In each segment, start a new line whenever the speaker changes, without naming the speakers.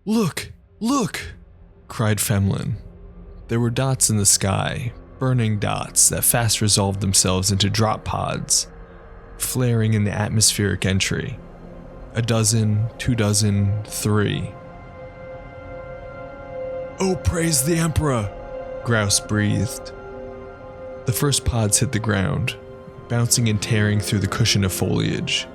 Look! Look! Cried Femlin. There were dots in the sky, burning dots that fast resolved themselves into drop pods, flaring in the atmospheric entry. 12, 24. Oh, praise the Emperor! Grouse breathed. The first pods hit the ground, bouncing and tearing through the cushion of foliage.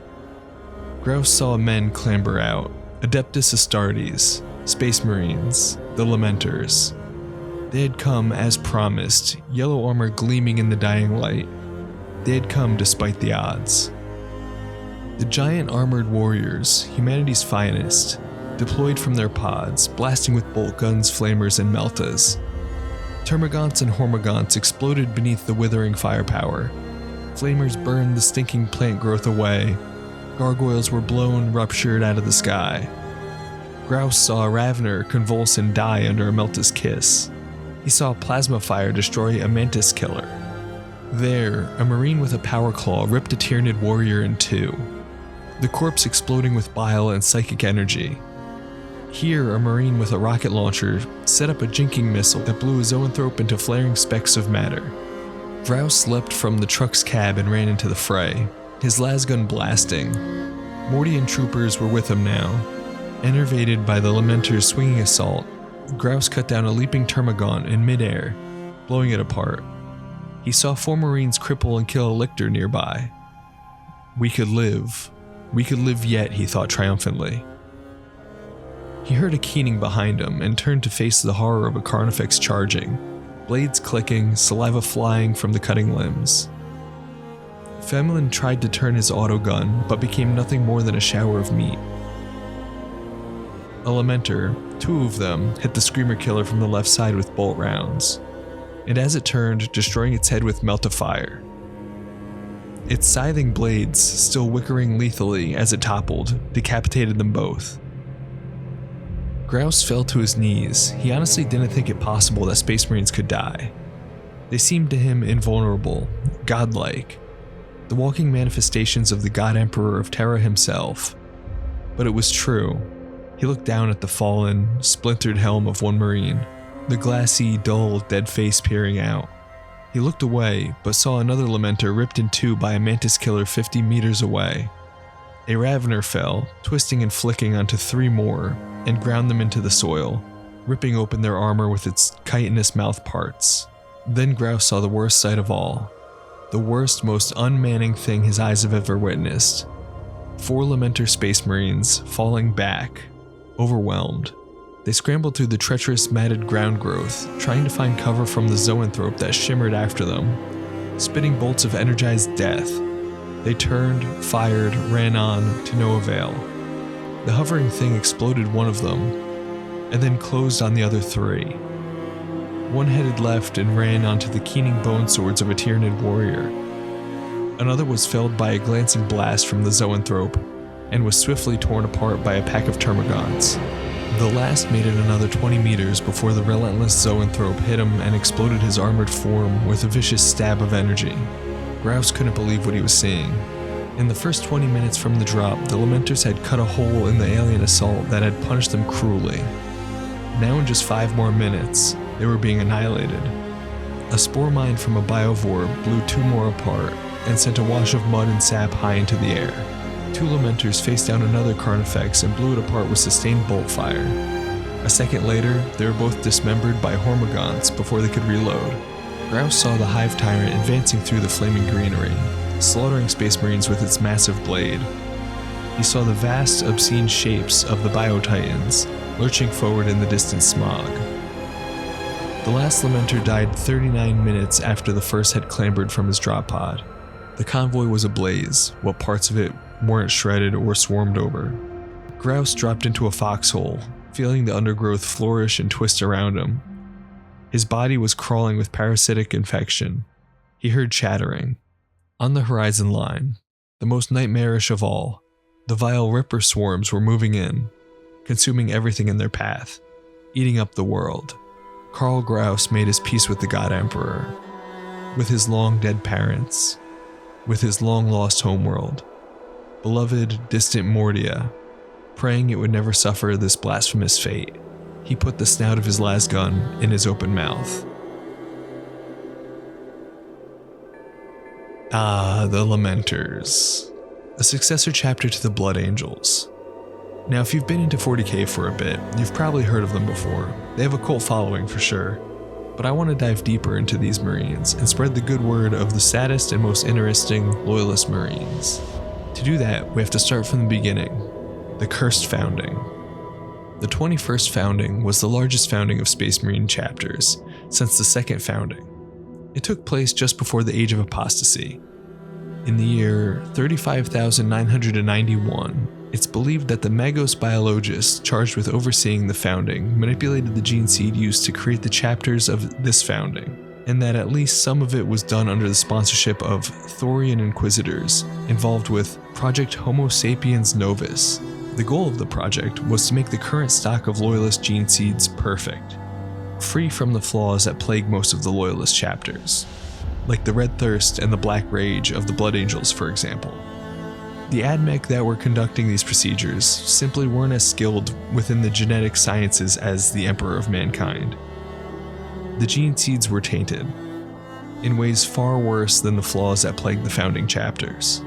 Grouse saw men clamber out, Adeptus Astartes, Space Marines, the Lamenters. They had come as promised, yellow armor gleaming in the dying light. They had come despite the odds. The giant armored warriors, humanity's finest, deployed from their pods, blasting with bolt guns, flamers, and meltas. Termagants and hormagaunts exploded beneath the withering firepower. Flamers burned the stinking plant growth away. Gargoyles were blown, ruptured out of the sky. Grouse saw a Ravener convulse and die under a Melta's kiss. He saw plasma fire destroy a Mantis killer. There, a Marine with a power claw ripped a Tyranid warrior in two, the corpse exploding with bile and psychic energy. Here, a Marine with a rocket launcher set up a jinking missile that blew a zoanthrope into flaring specks of matter. Grouse leapt from the truck's cab and ran into the fray, his lasgun blasting. Morty and troopers were with him now. Enervated by the Lamenter's swinging assault, Grouse cut down a leaping termagant in midair, blowing it apart. He saw 4 Marines cripple and kill a lictor nearby. We could live yet, he thought triumphantly. He heard a keening behind him and turned to face the horror of a Carnifex charging, blades clicking, saliva flying from the cutting limbs. Femlin tried to turn his autogun, but became nothing more than a shower of meat. A Lamenter, 2 of them, hit the Screamer Killer from the left side with bolt rounds, and as it turned, destroying its head with Meltifire. Its scything blades, still whickering lethally as it toppled, decapitated them both. Grouse fell to his knees. He honestly didn't think it possible that Space Marines could die. They seemed to him invulnerable, godlike, the walking manifestations of the God Emperor of Terra himself. But it was true. He looked down at the fallen, splintered helm of one Marine, the glassy, dull, dead face peering out. He looked away, but saw another Lamenter ripped in two by a Mantis killer 50 meters away. A Ravener fell, twisting and flicking onto 3 more, and ground them into the soil, ripping open their armor with its chitinous mouth parts. Then Grouse saw the worst sight of all. The worst, most unmanning thing his eyes have ever witnessed. 4 Lamenter Space Marines falling back, overwhelmed. They scrambled through the treacherous matted ground growth, trying to find cover from the zoanthrope that shimmered after them, spitting bolts of energized death. They turned, fired, ran on, to no avail. The hovering thing exploded one of them, and then closed on the other 3. One headed left and ran onto the keening bone swords of a Tyranid warrior. Another was felled by a glancing blast from the zoanthrope, and was swiftly torn apart by a pack of termagants. The last made it another 20 meters before the relentless zoanthrope hit him and exploded his armored form with a vicious stab of energy. Grouse couldn't believe what he was seeing. In the first 20 minutes from the drop, the Lamenters had cut a hole in the alien assault that had punished them cruelly. Now in just 5 more minutes, they were being annihilated. A spore mine from a biovore blew 2 more apart and sent a wash of mud and sap high into the air. 2 Lamenters faced down another Carnifex and blew it apart with sustained bolt fire. A second later, they were both dismembered by hormagaunts before they could reload. Grouse saw the Hive Tyrant advancing through the flaming greenery, slaughtering Space Marines with its massive blade. He saw the vast, obscene shapes of the Bio-Titans lurching forward in the distant smog. The last Lamenter died 39 minutes after the first had clambered from his drop pod. The convoy was ablaze, what parts of it weren't shredded or swarmed over. Grouse dropped into a foxhole, feeling the undergrowth flourish and twist around him. His body was crawling with parasitic infection. He heard chattering. On the horizon line, the most nightmarish of all, the vile Ripper swarms were moving in, consuming everything in their path, eating up the world. Karl Grouse made his peace with the God Emperor, with his long-dead parents, with his long-lost homeworld. Beloved, distant Mordia, Praying it would never suffer this blasphemous fate, he put the snout of his lasgun in his open mouth. The Lamenters, a successor chapter to the Blood Angels. Now, if you've been into 40k for a bit, you've probably heard of them before. They have a cult following for sure, but I want to dive deeper into these Marines and spread the good word of the saddest and most interesting Loyalist Marines. To do that, we have to start from the beginning, the Cursed Founding. The 21st Founding was the largest founding of Space Marine chapters since the second founding. It took place just before the Age of Apostasy. In the year 35,991, it's believed that the Magos biologists charged with overseeing the founding manipulated the gene seed used to create the chapters of this founding, and that at least some of it was done under the sponsorship of Thorian Inquisitors involved with Project Homo sapiens Novus. The goal of the project was to make the current stock of Loyalist gene seeds perfect, free from the flaws that plague most of the Loyalist chapters, like the Red Thirst and the Black Rage of the Blood Angels, for example. The AdMech that were conducting these procedures simply weren't as skilled within the genetic sciences as the Emperor of Mankind. The gene seeds were tainted, in ways far worse than the flaws that plagued the founding chapters.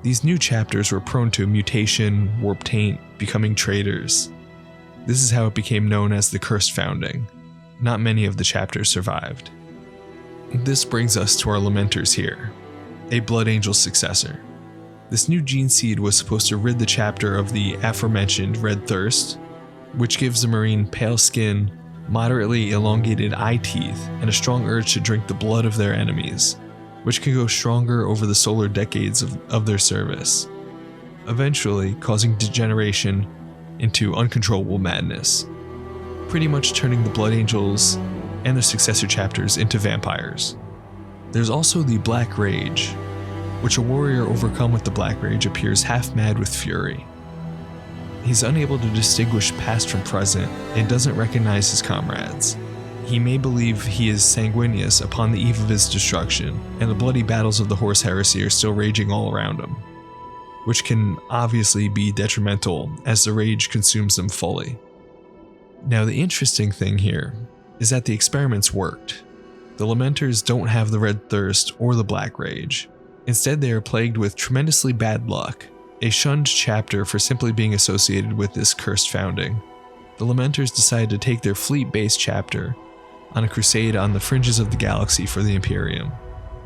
These new chapters were prone to mutation, warp taint, becoming traitors. This is how it became known as the Cursed Founding. Not many of the chapters survived. This brings us to our Lamenters here, a Blood Angel successor. This new gene seed was supposed to rid the chapter of the aforementioned Red Thirst, which gives the Marine pale skin, moderately elongated eye teeth, and a strong urge to drink the blood of their enemies, which can go stronger over the solar decades of their service, eventually causing degeneration into uncontrollable madness, pretty much turning the Blood Angels and their successor chapters into vampires. There's also the Black Rage, which a warrior overcome with the Black Rage appears half mad with fury. He's unable to distinguish past from present and doesn't recognize his comrades. He may believe he is sanguineous upon the eve of his destruction, and the bloody battles of the Horse Heresy are still raging all around him, which can obviously be detrimental as the rage consumes them fully. Now, the interesting thing here is that the experiments worked. The Lamenters don't have the Red Thirst or the Black Rage. Instead, they are plagued with tremendously bad luck, a shunned chapter for simply being associated with this cursed founding. The Lamenters decided to take their fleet-based chapter on a crusade on the fringes of the galaxy for the Imperium.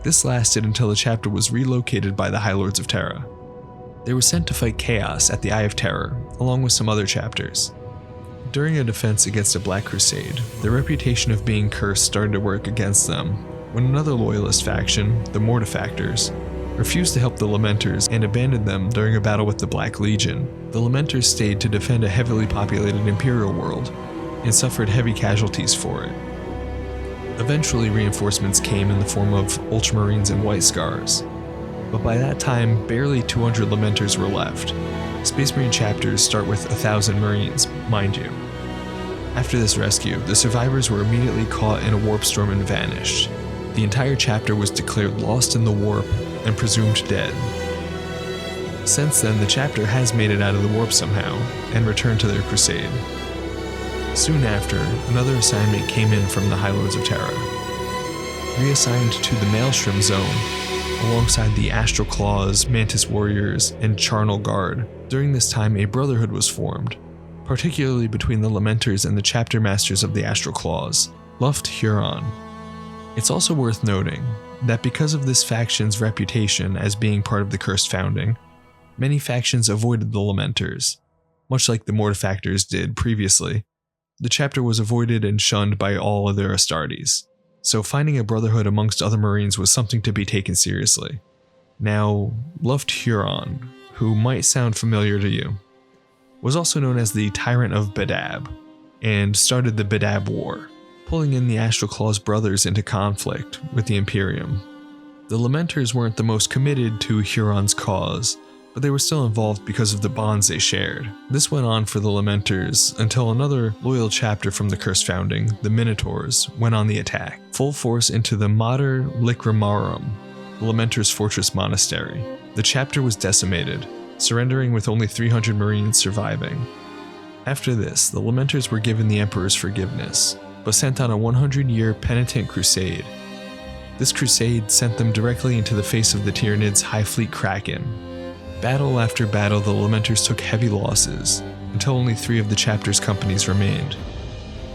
This lasted until the chapter was relocated by the High Lords of Terra. They were sent to fight Chaos at the Eye of Terror, along with some other chapters. During a defense against a Black Crusade, their reputation of being cursed started to work against them when another loyalist faction, the Mortifactors, refused to help the Lamenters and abandoned them during a battle with the Black Legion. The Lamenters stayed to defend a heavily populated Imperial world and suffered heavy casualties for it. Eventually, reinforcements came in the form of Ultramarines and White Scars, but by that time, barely 200 Lamenters were left. Space Marine chapters start with 1,000 Marines, mind you. After this rescue, the survivors were immediately caught in a warp storm and vanished. The entire chapter was declared lost in the warp and presumed dead. Since then, the chapter has made it out of the warp somehow and returned to their crusade. Soon after, another assignment came in from the High Lords of Terra. Reassigned to the Maelstrom Zone, alongside the Astral Claws, Mantis Warriors, and Charnel Guard. During this time, a brotherhood was formed, particularly between the Lamenters and the chapter masters of the Astral Claws, Luft Huron. It's also worth noting that because of this faction's reputation as being part of the Cursed Founding, many factions avoided the Lamenters, much like the Mortifactors did previously. The chapter was avoided and shunned by all of their Astartes, so finding a brotherhood amongst other Marines was something to be taken seriously. Now, Luft Huron, who might sound familiar to you, was also known as the Tyrant of Badab, and started the Badab War, pulling in the Astral Claws brothers into conflict with the Imperium. The Lamenters weren't the most committed to Huron's cause, but they were still involved because of the bonds they shared. This went on for the Lamenters until another loyal chapter from the Cursed Founding, the Minotaurs, went on the attack, full force into the Mater Licramarum, the Lamenters' fortress monastery. The chapter was decimated, surrendering with only 300 Marines surviving. After this, the Lamenters were given the Emperor's forgiveness, but sent on a 100-year penitent crusade. This crusade sent them directly into the face of the Tyranids' High Fleet Kraken. Battle after battle, the Lamenters took heavy losses, until only 3 of the chapter's companies remained.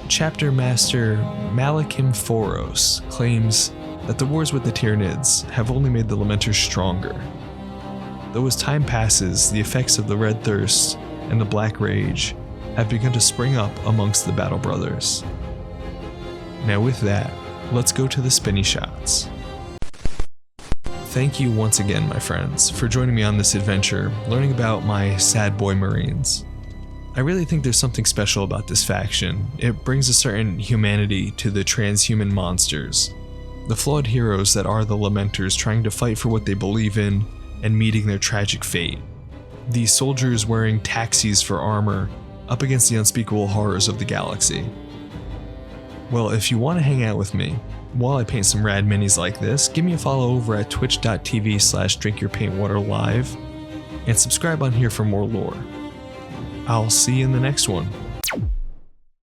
Chapter Master Malakim Foros claims that the wars with the Tyranids have only made the Lamenters stronger. Though as time passes, the effects of the Red Thirst and the Black Rage have begun to spring up amongst the Battle Brothers. Now with that, let's go to the spinny shots. Thank you once again, my friends, for joining me on this adventure, learning about my sad boy Marines. I really think there's something special about this faction. It brings a certain humanity to the transhuman monsters, the flawed heroes that are the Lamenters trying to fight for what they believe in and meeting their tragic fate. These soldiers wearing taxis for armor up against the unspeakable horrors of the galaxy. Well, if you want to hang out with me while I paint some rad minis like this, give me a follow over at twitch.tv/drinkyourpaintwaterlive and subscribe on here for more lore. I'll see you in the next one.